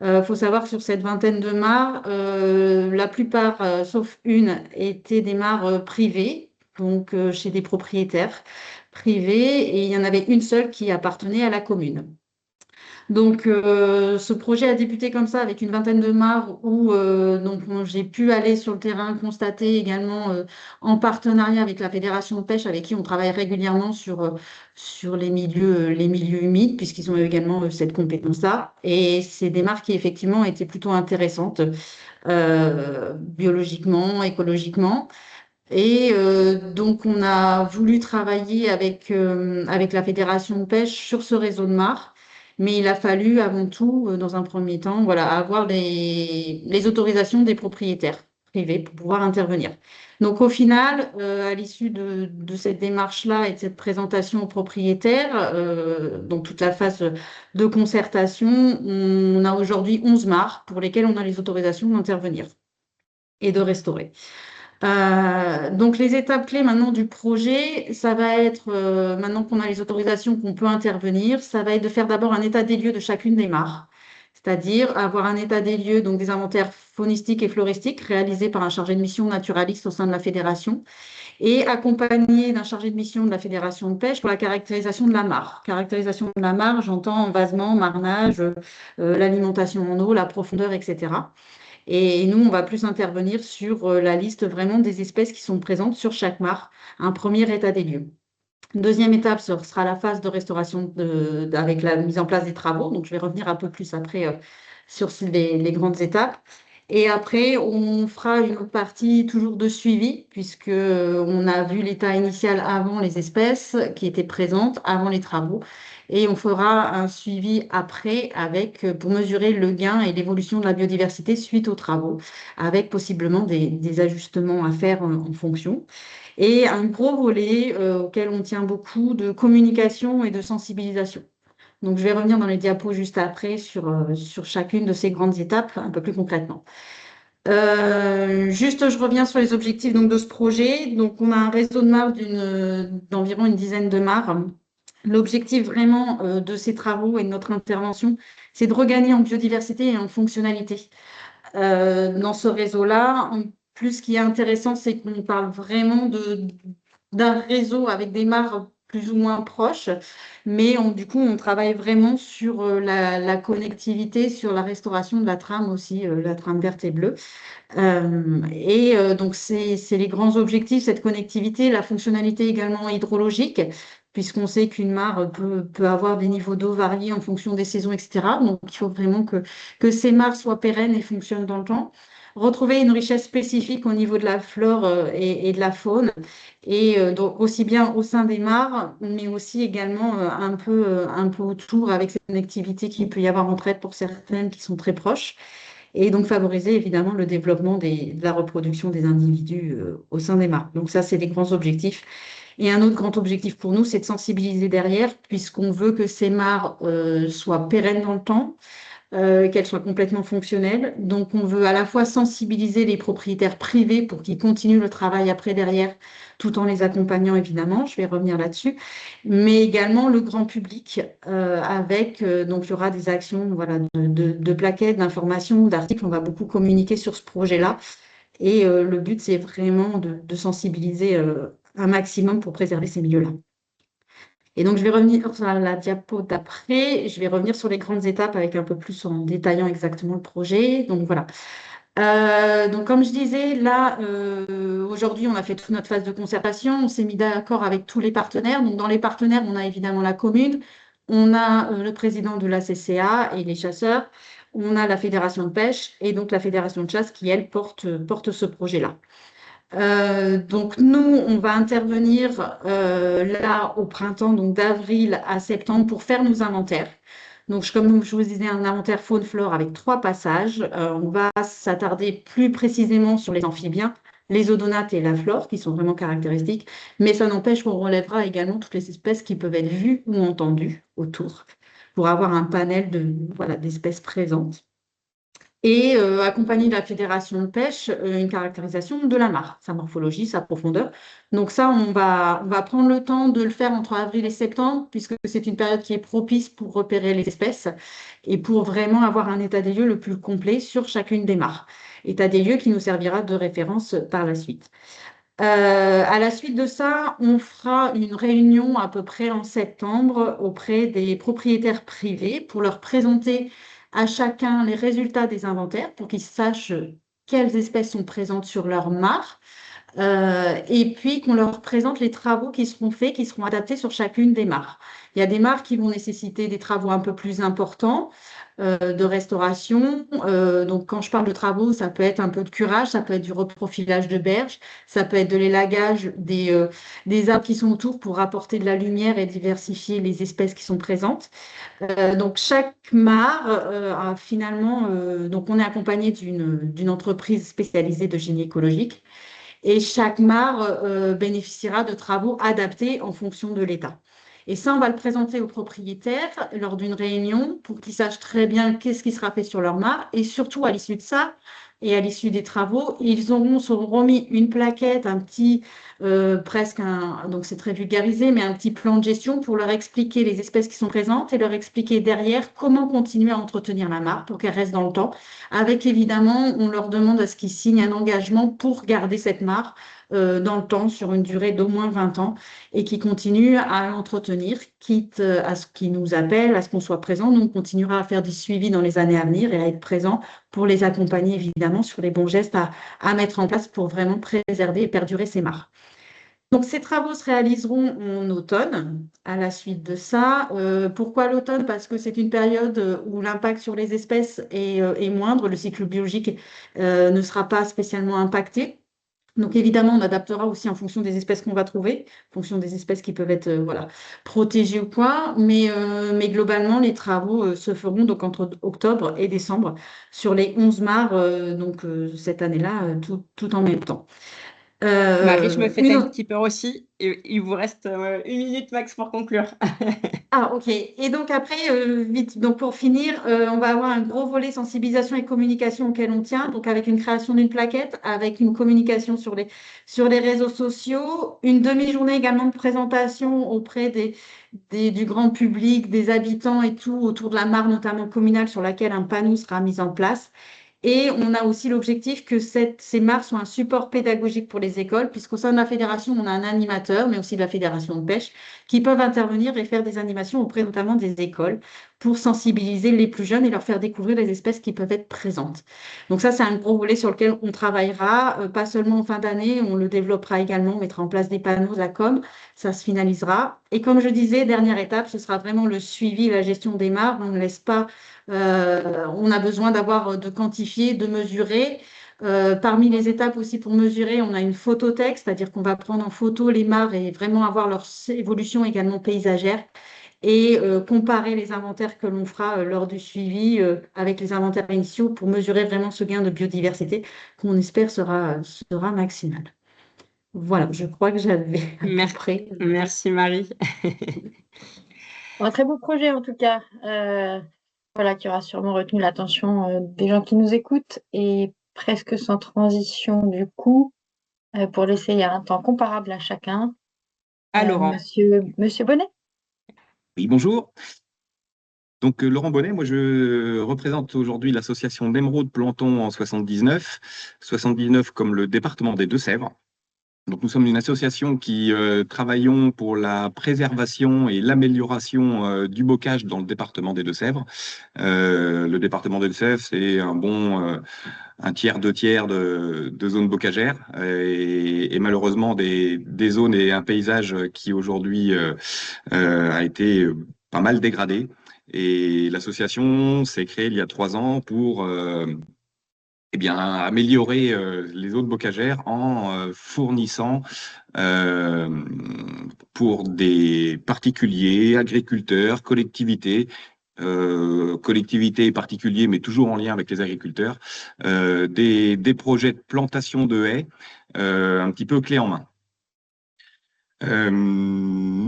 Il faut savoir que sur cette vingtaine de mares, la plupart, sauf une, étaient des mares privées, donc chez des propriétaires privés, et il y en avait une seule qui appartenait à la commune. Donc, ce projet a débuté comme ça, avec une vingtaine de mares où j'ai pu aller sur le terrain, constater également en partenariat avec la Fédération de pêche, avec qui on travaille régulièrement sur les milieux humides, puisqu'ils ont également cette compétence-là. Et c'est des mares qui, effectivement, étaient plutôt intéressantes biologiquement, écologiquement. Et donc, on a voulu travailler avec la Fédération de pêche sur ce réseau de mares. Mais il a fallu avant tout, dans un premier temps, voilà, avoir les autorisations des propriétaires privés pour pouvoir intervenir. Donc, au final, à l'issue de cette démarche-là et de cette présentation aux propriétaires, donc toute la phase de concertation, on a aujourd'hui 11 mares pour lesquelles on a les autorisations d'intervenir et de restaurer. Donc, les étapes clés maintenant du projet, ça va être, maintenant qu'on a les autorisations qu'on peut intervenir, ça va être de faire d'abord un état des lieux de chacune des mares, c'est-à-dire avoir un état des lieux, donc des inventaires faunistiques et floristiques réalisés par un chargé de mission naturaliste au sein de la fédération et accompagné d'un chargé de mission de la fédération de pêche pour la caractérisation de la mare. Caractérisation de la mare, j'entends envasement, marnage, l'alimentation en eau, la profondeur, etc. Et nous, on va plus intervenir sur la liste vraiment des espèces qui sont présentes sur chaque mare, un premier état des lieux. Deuxième étape, ce sera la phase de restauration avec la mise en place des travaux. Donc, je vais revenir un peu plus après sur les grandes étapes. Et après, on fera une autre partie toujours de suivi, puisque on a vu l'état initial avant les espèces qui étaient présentes, avant les travaux. Et on fera un suivi après pour mesurer le gain et l'évolution de la biodiversité suite aux travaux, avec possiblement des ajustements à faire en fonction. Et un gros volet auquel on tient beaucoup de communication et de sensibilisation. Donc, je vais revenir dans les diapos juste après sur chacune de ces grandes étapes un peu plus concrètement. Juste, je reviens sur les objectifs donc, de ce projet. Donc, on a un réseau de mares d'environ une dizaine de mares. L'objectif vraiment de ces travaux et de notre intervention, c'est de regagner en biodiversité et en fonctionnalité. Dans ce réseau-là, en plus, ce qui est intéressant, c'est qu'on parle vraiment d'un réseau avec des mares plus ou moins proches, mais du coup, on travaille vraiment sur la connectivité, sur la restauration de la trame aussi, la trame verte et bleue. Donc, c'est les grands objectifs, cette connectivité, la fonctionnalité également hydrologique, puisqu'on sait qu'une mare peut avoir des niveaux d'eau variés en fonction des saisons, etc. Donc, il faut vraiment que ces mares soient pérennes et fonctionnent dans le temps. Retrouver une richesse spécifique au niveau de la flore et de la faune, et donc aussi bien au sein des mares, mais aussi également un peu autour avec cette connectivité qu'il peut y avoir entre elles pour certaines qui sont très proches. Et donc favoriser évidemment le développement de la reproduction des individus au sein des mares. Donc ça, c'est les grands objectifs. Et un autre grand objectif pour nous, c'est de sensibiliser derrière, puisqu'on veut que ces mares soient pérennes dans le temps, qu'elle soit complètement fonctionnelle. Donc, on veut à la fois sensibiliser les propriétaires privés pour qu'ils continuent le travail après derrière, tout en les accompagnant évidemment, je vais revenir là-dessus, mais également le grand public donc il y aura des actions voilà, de plaquettes, d'informations, d'articles. On va beaucoup communiquer sur ce projet-là et le but, c'est vraiment de sensibiliser un maximum pour préserver ces milieux-là. Et donc, je vais revenir sur la diapo d'après. Je vais revenir sur les grandes étapes avec un peu plus en détaillant exactement le projet. Donc, voilà. Donc, comme je disais, là, aujourd'hui, on a fait toute notre phase de concertation. On s'est mis d'accord avec tous les partenaires. Donc, dans les partenaires, on a évidemment la commune, on a le président de la CCA et les chasseurs, on a la fédération de pêche et donc la fédération de chasse qui, elle, porte ce projet-là. Donc nous, on va intervenir là au printemps, donc d'avril à septembre, pour faire nos inventaires. Donc comme je vous disais, un inventaire faune-flore avec 3 passages. On va s'attarder plus précisément sur les amphibiens, les odonates et la flore, qui sont vraiment caractéristiques. Mais ça n'empêche qu'on relèvera également toutes les espèces qui peuvent être vues ou entendues autour, pour avoir un panel voilà, d'espèces présentes et accompagner la fédération de pêche, une caractérisation de la mare, sa morphologie, sa profondeur. Donc ça, on va prendre le temps de le faire entre avril et septembre, puisque c'est une période qui est propice pour repérer les espèces et pour vraiment avoir un état des lieux le plus complet sur chacune des mares. État des lieux qui nous servira de référence par la suite. À la suite de ça, on fera une réunion à peu près en septembre auprès des propriétaires privés pour leur présenter à chacun les résultats des inventaires pour qu'ils sachent quelles espèces sont présentes sur leur mare et puis qu'on leur présente les travaux qui seront faits, qui seront adaptés sur chacune des mares. Il y a des mares qui vont nécessiter des travaux un peu plus importants de restauration. Donc, quand je parle de travaux, ça peut être un peu de curage, ça peut être du reprofilage de berges, ça peut être de l'élagage des arbres qui sont autour pour apporter de la lumière et diversifier les espèces qui sont présentes. Donc, chaque mare a finalement, donc on est accompagné d'une entreprise spécialisée de génie écologique et chaque mare bénéficiera de travaux adaptés en fonction de l'état. Et ça, on va le présenter aux propriétaires lors d'une réunion pour qu'ils sachent très bien qu'est-ce qui sera fait sur leur mare. Et surtout, à l'issue de ça, et à l'issue des travaux, seront remis une plaquette, un petit, donc c'est très vulgarisé, mais un petit plan de gestion pour leur expliquer les espèces qui sont présentes et leur expliquer derrière comment continuer à entretenir la mare pour qu'elle reste dans le temps. Avec évidemment, on leur demande à ce qu'ils signent un engagement pour garder cette mare dans le temps sur une durée d'au moins 20 ans et qui continuent à l'entretenir, quitte à ce qu'ils nous appellent, à ce qu'on soit présent. Nous, on continuera à faire du suivi dans les années à venir et à être présent pour les accompagner évidemment sur les bons gestes à mettre en place pour vraiment préserver et perdurer ces mares. Donc, ces travaux se réaliseront en automne. À la suite de ça, pourquoi l'automne? Parce que c'est une période où l'impact sur les espèces est moindre, le cycle biologique ne sera pas spécialement impacté. Donc, évidemment, on adaptera aussi en fonction des espèces qu'on va trouver, en fonction des espèces qui peuvent être voilà, protégées ou quoi. Mais globalement, les travaux se feront donc entre octobre et décembre sur les 11 mares, cette année-là, tout en même temps. Marie, je me fais Une autre- timekeeper aussi. Et il vous reste 1 minute max pour conclure. Ah, ok. Et donc après, vite, donc pour finir, on va avoir un gros volet sensibilisation et communication auquel on tient, donc avec une création d'une plaquette, avec une communication sur les réseaux sociaux, une demi-journée également de présentation auprès du grand public, des habitants et tout, autour de la mare, notamment communale, sur laquelle un panneau sera mis en place. Et on a aussi l'objectif que ces mares soient un support pédagogique pour les écoles, puisqu'au sein de la fédération, on a un animateur, mais aussi de la fédération de pêche, qui peuvent intervenir et faire des animations auprès notamment des écoles pour sensibiliser les plus jeunes et leur faire découvrir les espèces qui peuvent être présentes. Donc ça, c'est un gros volet sur lequel on travaillera, pas seulement en fin d'année, on le développera également, on mettra en place des panneaux, la com, ça se finalisera. Et comme je disais, dernière étape, ce sera vraiment le suivi, la gestion des mares. On ne laisse pas on a besoin de quantifier, de mesurer. Parmi les étapes aussi pour mesurer, on a une photothèque, c'est-à-dire qu'on va prendre en photo les mares et vraiment avoir leur évolution également paysagère et comparer les inventaires que l'on fera lors du suivi avec les inventaires initiaux pour mesurer vraiment ce gain de biodiversité qu'on espère sera maximal. Voilà, je crois que j'avais à peu près. Merci Marie. Un très beau projet en tout cas. voilà, qui aura sûrement retenu l'attention des gens qui nous écoutent et presque sans transition du coup, pour laisser un temps comparable à chacun. À Laurent. Monsieur Bonnet. Oui, bonjour. Donc, Laurent Bonnet, moi je représente aujourd'hui l'association d'Émeraude Planton en 79, 79 comme le département des Deux-Sèvres. Donc, nous sommes une association qui travaillons pour la préservation et l'amélioration du bocage dans le département des Deux-Sèvres. Le département des Deux-Sèvres, c'est un tiers, deux tiers de zones bocagères et malheureusement des zones et un paysage qui aujourd'hui a été pas mal dégradé. Et l'association s'est créée il y a 3 ans pour améliorer les zones bocagères en fournissant pour des particuliers, agriculteurs, collectivités et particuliers, mais toujours en lien avec les agriculteurs, des projets de plantation de haies un petit peu clés en main. Nous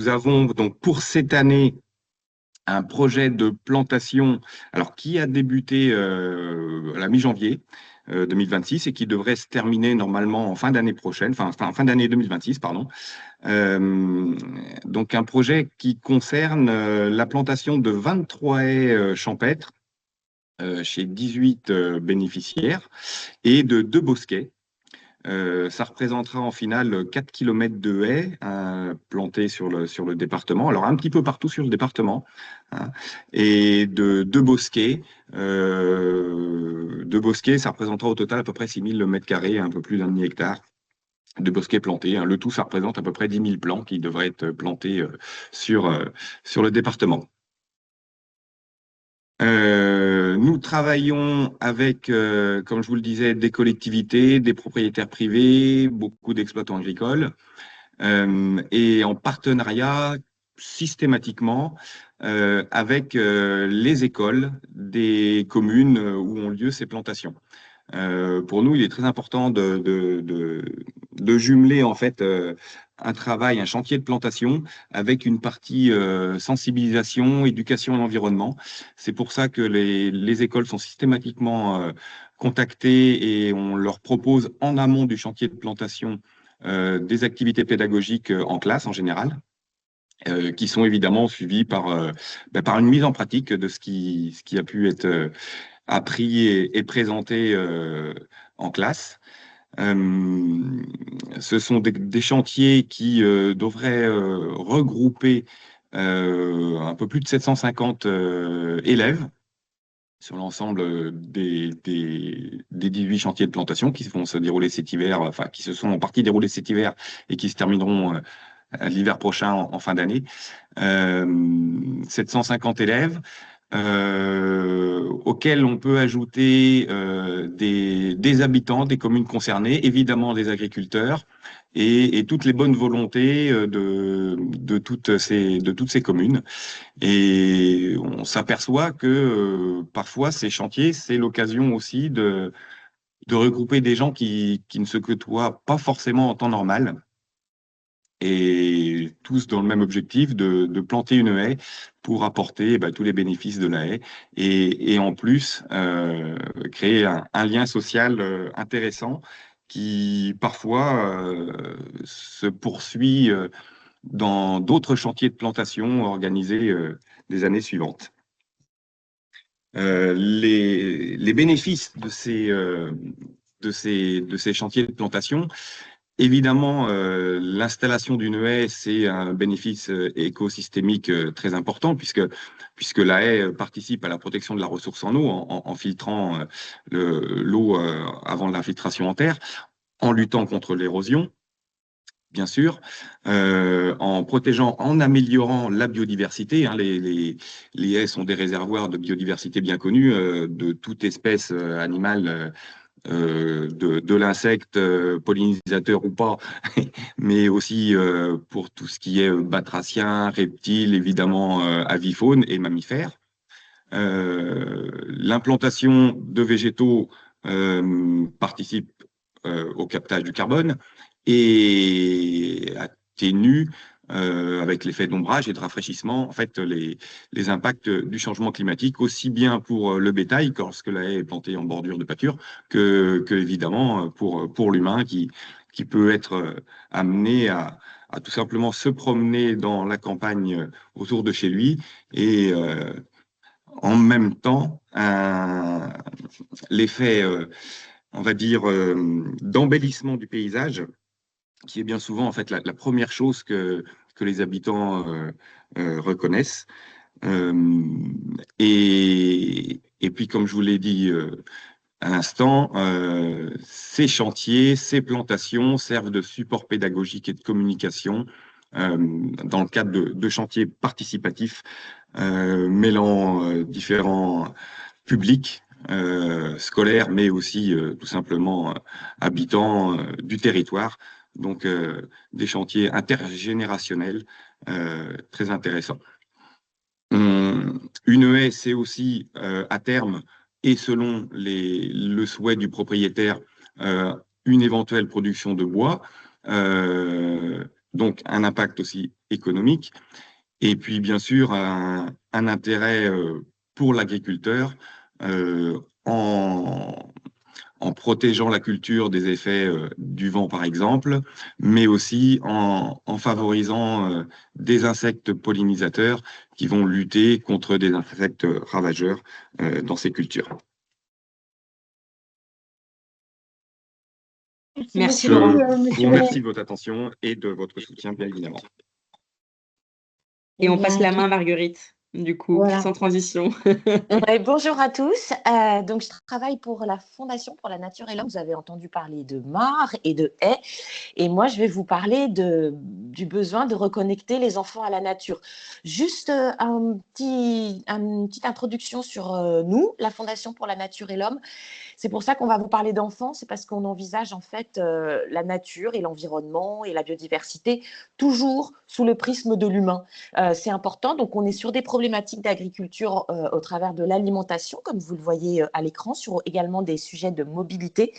avons donc pour cette année un projet de plantation qui a débuté à la mi-janvier 2026 et qui devrait se terminer normalement en fin d'année prochaine, fin d'année 2026, pardon. Donc un projet qui concerne la plantation de 23 haies champêtres chez 18 bénéficiaires et de 2 bosquets. Ça représentera en finale 4 km de haies plantées sur le département, alors un petit peu partout sur le département, hein, et de 2 bosquets. 2 bosquets, ça représentera au total à peu près 6000 m², un peu plus d'un demi-hectare de bosquets plantés. Hein. Le tout, ça représente à peu près 10 000 plants qui devraient être plantés sur le département. Nous travaillons avec, comme je vous le disais, des collectivités, des propriétaires privés, beaucoup d'exploitants agricoles, et en partenariat systématiquement avec les écoles des communes où ont lieu ces plantations. Pour nous, il est très important de jumeler en fait un travail, un chantier de plantation avec une partie sensibilisation, éducation à l'environnement. C'est pour ça que les écoles sont systématiquement contactées et on leur propose en amont du chantier de plantation des activités pédagogiques en classe en général. Qui sont évidemment suivies par une mise en pratique de ce qui a pu être appris et présenté en classe. Ce sont des chantiers qui devraient regrouper un peu plus de 750 élèves sur l'ensemble des 18 chantiers de plantation qui vont se dérouler cet hiver, qui se sont en partie déroulés cet hiver et qui se termineront l'hiver prochain en fin d'année. 750 élèves auxquels on peut ajouter des habitants des communes concernées, évidemment des agriculteurs et toutes les bonnes volontés de toutes ces communes. Et on s'aperçoit que parfois ces chantiers, c'est l'occasion aussi de regrouper des gens qui ne se côtoient pas forcément en temps normal, et tous dans le même objectif de planter une haie pour apporter tous les bénéfices de la haie et en plus créer un lien social intéressant qui parfois se poursuit dans d'autres chantiers de plantation organisés les années suivantes. Les bénéfices de ces chantiers de plantation, évidemment, l'installation d'une haie, c'est un bénéfice écosystémique très important puisque la haie participe à la protection de la ressource en eau en filtrant l'eau avant l'infiltration en terre, en luttant contre l'érosion, bien sûr, en protégeant, en améliorant la biodiversité. Hein, les haies sont des réservoirs de biodiversité bien connus de toute espèce animale, de l'insecte, pollinisateur ou pas, mais aussi pour tout ce qui est batracien, reptiles, évidemment avifaune et mammifères. L'implantation de végétaux participe au captage du carbone et atténue avec l'effet d'ombrage et de rafraîchissement, en fait, les impacts du changement climatique, aussi bien pour le bétail, lorsque la haie est plantée en bordure de pâture, que évidemment pour l'humain qui peut être amené à tout simplement se promener dans la campagne autour de chez lui et en même temps l'effet, on va dire, d'embellissement du paysage, qui est bien souvent en fait la première chose que les habitants reconnaissent. Et puis, comme je vous l'ai dit à l'instant, ces chantiers, ces plantations servent de support pédagogique et de communication dans le cadre de chantiers participatifs mêlant différents publics scolaires, mais aussi tout simplement habitants du territoire. Donc, des chantiers intergénérationnels très intéressants. Une haie, c'est aussi à terme, et selon le souhait du propriétaire, une éventuelle production de bois, donc un impact aussi économique, et puis bien sûr un intérêt pour l'agriculteur en protégeant la culture des effets du vent, par exemple, mais aussi en favorisant des insectes pollinisateurs qui vont lutter contre des insectes ravageurs dans ces cultures. Merci Je Laurent. vous remercie de votre attention et de votre soutien, bien évidemment. Et on passe la main à Marguerite, du coup, Voilà. sans transition. Ouais, bonjour à tous. Donc, je travaille pour la Fondation pour la Nature et l'Homme. Vous avez entendu parler de mares et de haies. Et moi, je vais vous parler du besoin de reconnecter les enfants à la nature. Juste une petite introduction sur nous, la Fondation pour la Nature et l'Homme. C'est pour ça qu'on va vous parler d'enfants. C'est parce qu'on envisage en fait la nature et l'environnement et la biodiversité toujours sous le prisme de l'humain. C'est important. Donc, on est sur des problématiques d'agriculture au travers de l'alimentation, comme vous le voyez à l'écran, sur également des sujets de mobilité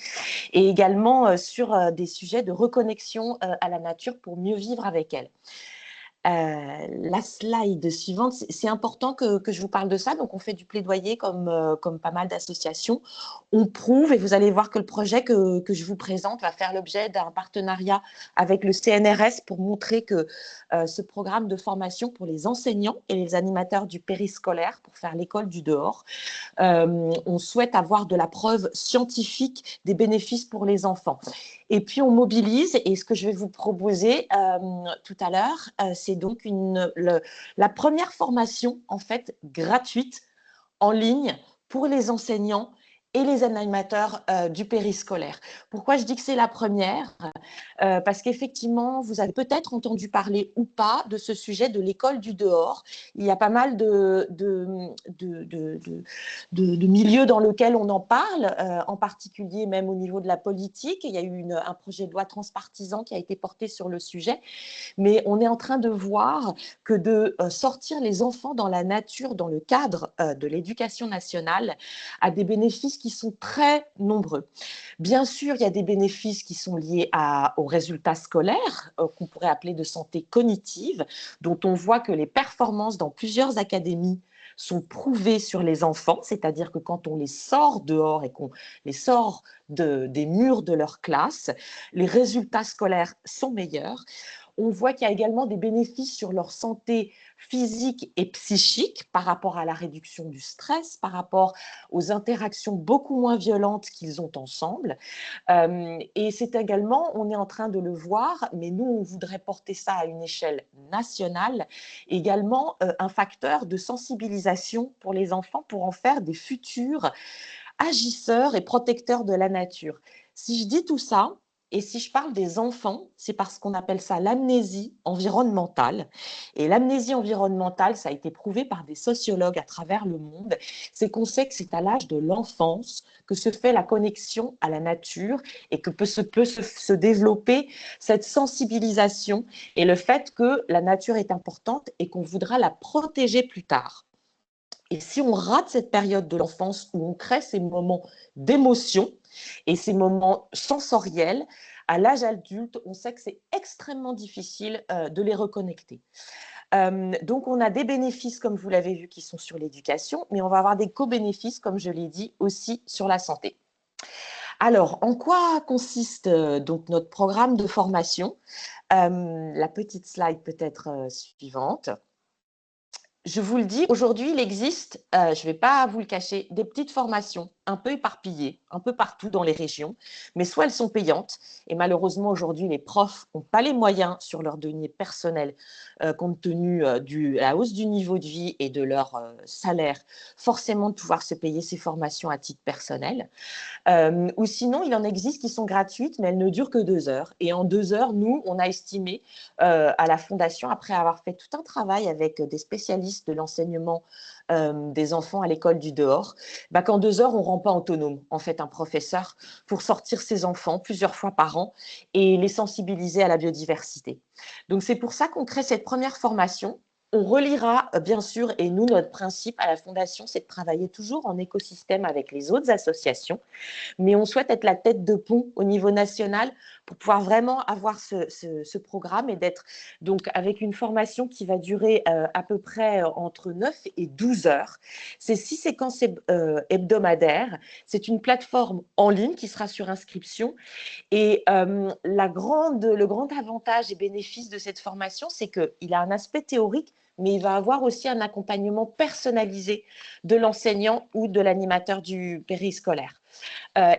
et également sur des sujets de reconnexion à la nature pour mieux vivre avec elle. La slide suivante, c'est important que je vous parle de ça. Donc, on fait du plaidoyer comme pas mal d'associations. On prouve, et vous allez voir que le projet que je vous présente va faire l'objet d'un partenariat avec le CNRS pour montrer que ce programme de formation pour les enseignants et les animateurs du périscolaire pour faire l'école du dehors, on souhaite avoir de la preuve scientifique des bénéfices pour les enfants. Et puis, on mobilise, et ce que je vais vous proposer tout à l'heure, c'est donc la première formation, en fait, gratuite, en ligne, pour les enseignants et les animateurs du périscolaire. Pourquoi je dis que c'est la première ? Parce qu'effectivement, vous avez peut-être entendu parler ou pas de ce sujet de l'école du dehors. Il y a pas mal de milieux dans lesquels on en parle, en particulier même au niveau de la politique. Il y a eu un projet de loi transpartisan qui a été porté sur le sujet. Mais on est en train de voir que de sortir les enfants dans la nature, dans le cadre de l'éducation nationale, a des bénéfices qui sont très nombreux. Bien sûr, il y a des bénéfices qui sont liés aux résultats scolaires, qu'on pourrait appeler de santé cognitive, dont on voit que les performances dans plusieurs académies sont prouvées sur les enfants, c'est-à-dire que quand on les sort dehors et qu'on les sort des murs de leur classe, les résultats scolaires sont meilleurs. On voit qu'il y a également des bénéfices sur leur santé physique et psychique par rapport à la réduction du stress, par rapport aux interactions beaucoup moins violentes qu'ils ont ensemble. Et c'est également, on est en train de le voir, mais nous, on voudrait porter ça à une échelle nationale, également un facteur de sensibilisation pour les enfants pour en faire des futurs agisseurs et protecteurs de la nature. Si je dis tout ça, et si je parle des enfants, c'est parce qu'on appelle ça l'amnésie environnementale. Et l'amnésie environnementale, ça a été prouvé par des sociologues à travers le monde. C'est qu'on sait que c'est à l'âge de l'enfance que se fait la connexion à la nature et que peut se développer cette sensibilisation et le fait que la nature est importante et qu'on voudra la protéger plus tard. Et si on rate cette période de l'enfance où on crée ces moments d'émotion et ces moments sensoriels, à l'âge adulte, on sait que c'est extrêmement difficile de les reconnecter. Donc, on a des bénéfices, comme vous l'avez vu, qui sont sur l'éducation, mais on va avoir des co-bénéfices, comme je l'ai dit, aussi sur la santé. Alors, en quoi consiste donc notre programme de formation? La petite slide peut-être suivante. Je vous le dis, aujourd'hui, il existe, je ne vais pas vous le cacher, des petites formations un peu éparpillées, un peu partout dans les régions, mais soit elles sont payantes, et malheureusement, aujourd'hui, les profs n'ont pas les moyens sur leur denier personnel, compte tenu de la hausse du niveau de vie et de leur salaire, forcément de pouvoir se payer ces formations à titre personnel. Ou sinon, il en existe qui sont gratuites, mais elles ne durent que 2 heures. Et en 2 heures, nous, on a estimé à la Fondation, après avoir fait tout un travail avec des spécialistes de l'enseignement des enfants à l'école du dehors, qu'en 2 heures, on ne rend pas autonome, en fait, un professeur pour sortir ses enfants plusieurs fois par an et les sensibiliser à la biodiversité. Donc, c'est pour ça qu'on crée cette première formation. On reliera, bien sûr, et nous, notre principe à la Fondation, c'est de travailler toujours en écosystème avec les autres associations, mais on souhaite être la tête de pont au niveau national pour pouvoir vraiment avoir ce programme et d'être donc avec une formation qui va durer à peu près entre 9 et 12 heures. C'est 6 séquences hebdomadaires. C'est une plateforme en ligne qui sera sur inscription. Et le grand avantage et bénéfice de cette formation, c'est qu'il a un aspect théorique, mais il va avoir aussi un accompagnement personnalisé de l'enseignant ou de l'animateur du périscolaire.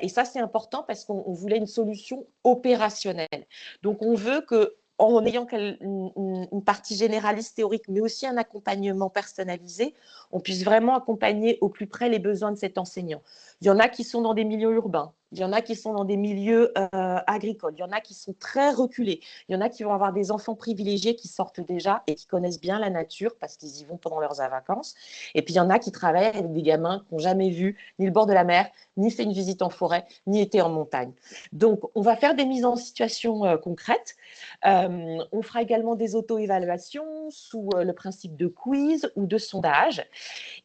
Et ça, c'est important parce qu'on voulait une solution opérationnelle. Donc, on veut que, en ayant une partie généraliste théorique, mais aussi un accompagnement personnalisé, on puisse vraiment accompagner au plus près les besoins de cet enseignant. Il y en a qui sont dans des milieux urbains, il y en a qui sont dans des milieux agricoles, il y en a qui sont très reculés, il y en a qui vont avoir des enfants privilégiés qui sortent déjà et qui connaissent bien la nature parce qu'ils y vont pendant leurs vacances. Et puis, il y en a qui travaillent avec des gamins qui n'ont jamais vu ni le bord de la mer, ni fait une visite en forêt, ni été en montagne. Donc, on va faire des mises en situation concrètes. On fera également des auto-évaluations sous le principe de quiz ou de sondage.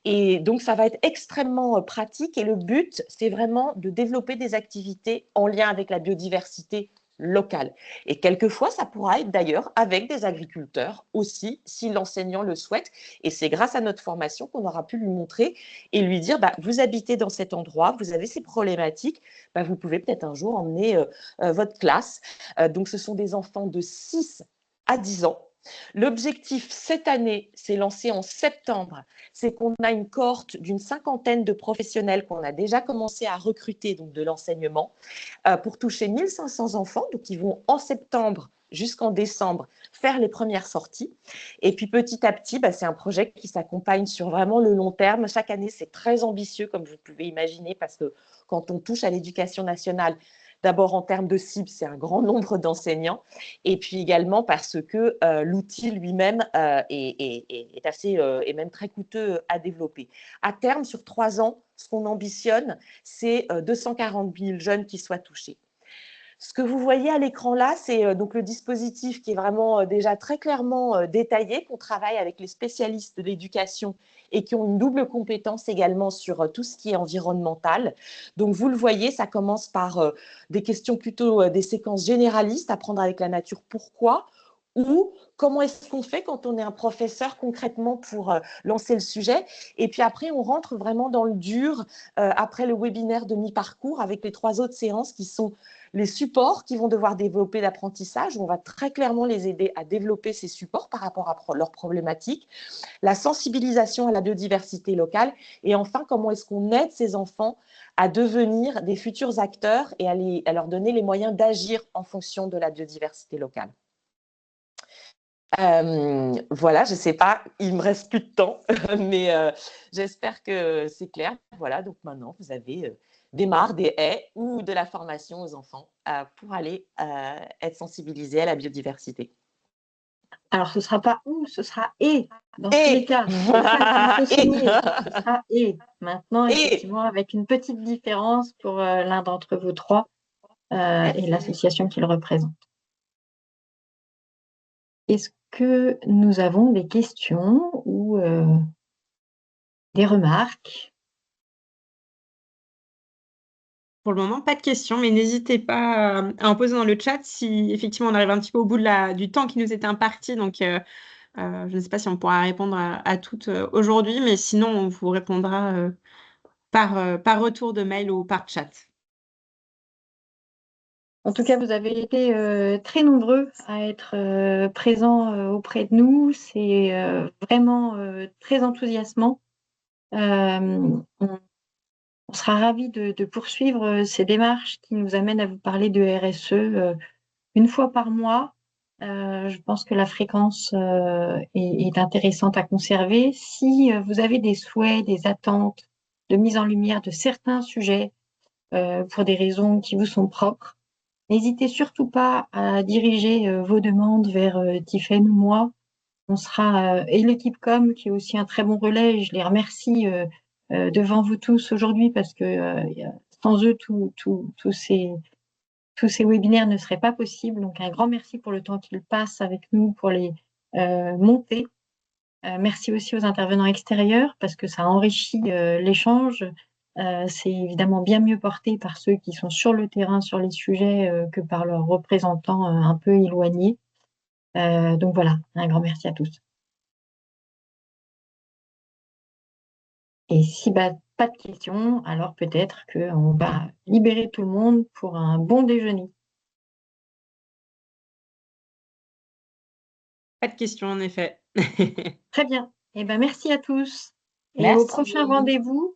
Et donc, ça va être extrêmement pratique. Et le but, c'est vraiment de développer des activités en lien avec la biodiversité locale. Et quelquefois, ça pourra être d'ailleurs avec des agriculteurs aussi, si l'enseignant le souhaite. Et c'est grâce à notre formation qu'on aura pu lui montrer et lui dire, vous habitez dans cet endroit, vous avez ces problématiques, vous pouvez peut-être un jour emmener votre classe. Donc, ce sont des enfants de 6 à 10 ans. L'objectif cette année, c'est lancé en septembre, c'est qu'on a une cohorte d'une 50aine de professionnels qu'on a déjà commencé à recruter, donc de l'enseignement, pour toucher 1500 enfants, donc ils vont en septembre jusqu'en décembre faire les premières sorties. Et puis petit à petit, c'est un projet qui s'accompagne sur vraiment le long terme. Chaque année, c'est très ambitieux, comme vous pouvez imaginer, parce que quand on touche à l'éducation nationale, d'abord en termes de cibles, c'est un grand nombre d'enseignants, et puis également parce que l'outil lui-même est assez est même très coûteux à développer. À terme, sur 3 ans, ce qu'on ambitionne, c'est 240 000 jeunes qui soient touchés. Ce que vous voyez à l'écran là, c'est donc le dispositif qui est vraiment déjà très clairement détaillé, qu'on travaille avec les spécialistes de l'éducation et qui ont une double compétence également sur tout ce qui est environnemental. Donc, vous le voyez, ça commence par des questions plutôt des séquences généralistes, apprendre avec la nature pourquoi, ou comment est-ce qu'on fait quand on est un professeur concrètement pour lancer le sujet. Et puis après, on rentre vraiment dans le dur après le webinaire de mi-parcours avec les 3 autres séances qui sont les supports qu'ils vont devoir développer d'apprentissage. On va très clairement les aider à développer ces supports par rapport à leurs problématiques, la sensibilisation à la biodiversité locale et enfin, comment est-ce qu'on aide ces enfants à devenir des futurs acteurs et à leur donner les moyens d'agir en fonction de la biodiversité locale. Voilà, je ne sais pas, il me reste plus de temps, mais j'espère que c'est clair. Voilà, donc maintenant, vous avez des mares, des haies ou de la formation aux enfants pour aller être sensibilisés à la biodiversité. Alors, ce ne sera pas ou, ce sera et, dans tous les cas. C'est ça qu'il faut souligner. Ce sera et. Maintenant, effectivement, avec une petite différence pour l'un d'entre vous 3 et l'association qu'il représente. Est-ce que nous avons des questions ou des remarques? Pour le moment, pas de questions, mais n'hésitez pas à en poser dans le chat si effectivement on arrive un petit peu au bout du temps qui nous était imparti. Donc, je ne sais pas si on pourra répondre à toutes aujourd'hui, mais sinon, on vous répondra par retour de mail ou par chat. En tout cas, vous avez été très nombreux à être présents auprès de nous. C'est vraiment très enthousiasmant. On sera ravis de poursuivre ces démarches qui nous amènent à vous parler de RSE une fois par mois. Je pense que la fréquence est intéressante à conserver. Si vous avez des souhaits, des attentes de mise en lumière de certains sujets pour des raisons qui vous sont propres, n'hésitez surtout pas à diriger vos demandes vers Tiffaine ou moi. On sera, et l'équipe com qui est aussi un très bon relais, je les remercie devant vous tous aujourd'hui parce que sans eux, tous ces webinaires ne seraient pas possibles. Donc, un grand merci pour le temps qu'ils passent avec nous pour les monter. Merci aussi aux intervenants extérieurs parce que ça enrichit l'échange. C'est évidemment bien mieux porté par ceux qui sont sur le terrain, sur les sujets, que par leurs représentants un peu éloignés. Donc voilà, un grand merci à tous. Et si pas de questions, alors peut-être qu'on va libérer tout le monde pour un bon déjeuner. Pas de questions, en effet. Très bien. Eh ben, merci à tous. Et Merci. au prochain rendez-vous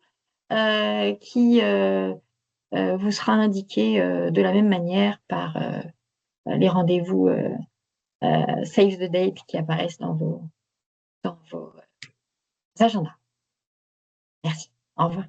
qui vous sera indiqué de la même manière par les rendez-vous Save the Date qui apparaissent dans vos agendas. Merci. Au revoir.